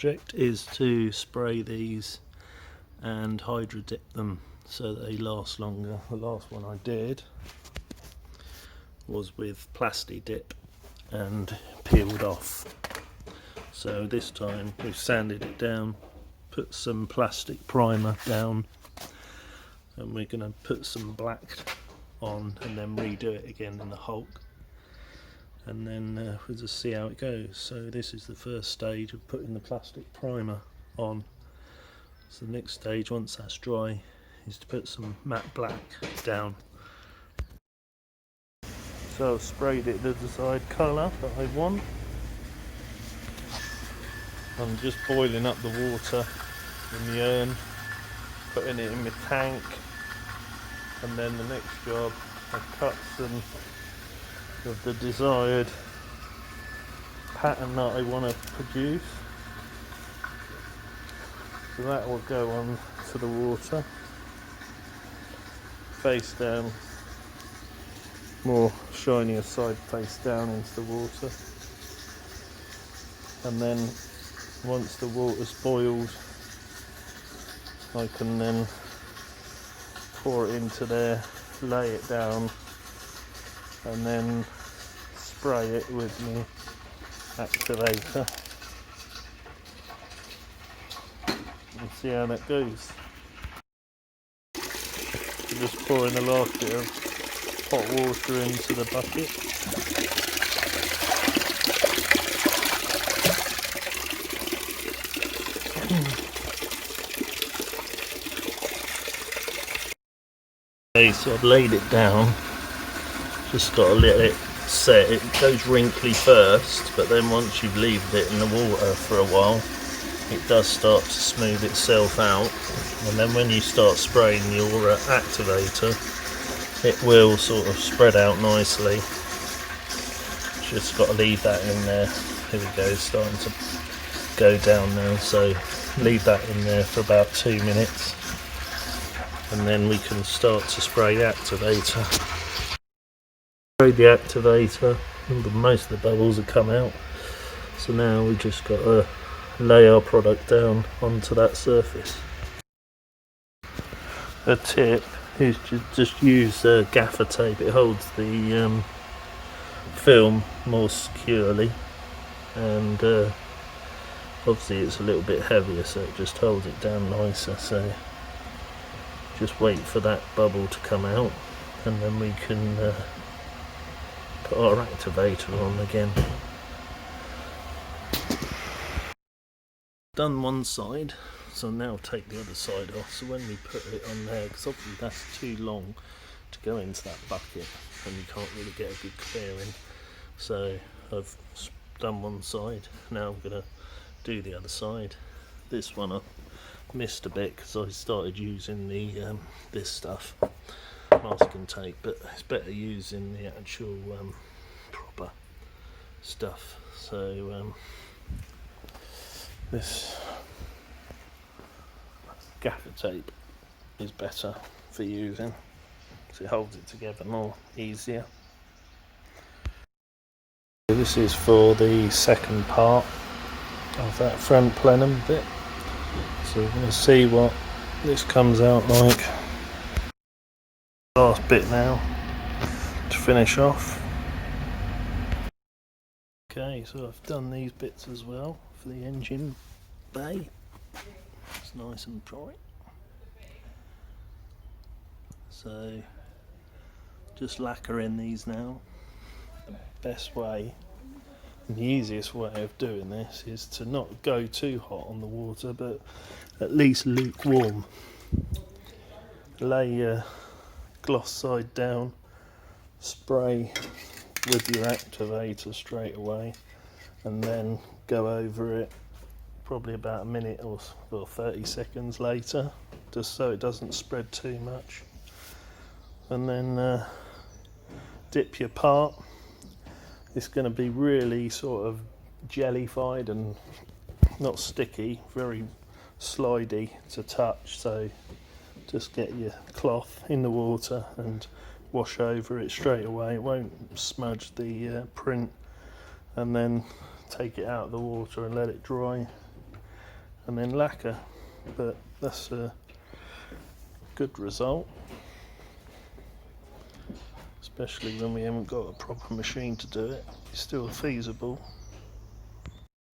project is to spray these and hydro dip them so that they last longer. The last one I did was with plastic dip and peeled off. So this time we've sanded it down, put some plastic primer down, and we're going to put some black on and then redo it again in the Hulk, and then we'll just see how it goes. So this is the first stage of putting the plastic primer on. So the next stage, once that's dry, is to put some matte black down. So I've sprayed it the desired colour that I want. I'm just boiling up the water in the urn, putting it in my tank, and then the next job I cut some of the desired pattern that I want to produce. So that will go on to the water, face down, more shinier side face down into the water, and then once the water's boiled I can then pour it into there, lay it down, and then spray it with my activator and see how that goes. I'm just pouring the last bit of hot water into the bucket. Okay, so I've laid it down, just got to let it set. It goes wrinkly first, but then once you've left it in the water for a while, it does start to smooth itself out, and then when you start spraying your activator, it will sort of spread out nicely. Just got to leave that in there. Here we go, it's starting to go down now, so leave that in there for about 2 minutes, and then we can start to spray the activator. Spray the activator, most of the bubbles have come out, so now we just got to lay our product down onto that surface. A tip is to just use gaffer tape. It holds the film more securely, and obviously it's a little bit heavier, so it just holds it down nicer. So just wait for that bubble to come out, and then we can put our activator on again. Done one side, so now take the other side off. So when we put it on there, because obviously that's too long to go into that bucket and you can't really get a good clearing, so I've done one side. Now I'm going to do the other side. This one I missed a bit because I started using the this stuff, masking tape, but it's better using the actual proper stuff. So this gaffer tape is better for using, so it holds it together more easier. This is for the second part of that front plenum bit, so we're going to see what this comes out like. Last bit now to finish off. Okay, so I've done these bits as well for the engine bay. It's nice and bright. So just lacquer in these now. The best way and the easiest way of doing this is to not go too hot on the water, but at least lukewarm. Lay your gloss side down, spray with your activator straight away, and then go over it probably about a minute or 30 seconds later, just so it doesn't spread too much. And then dip your part. It's going to be really sort of jellified and not sticky, very slidey to touch, so just get your cloth in the water and wash over it straight away. It won't smudge the print, and then take it out of the water and let it dry. and then lacquer, but that's a good result, especially when we haven't got a proper machine to do it. It's still feasible.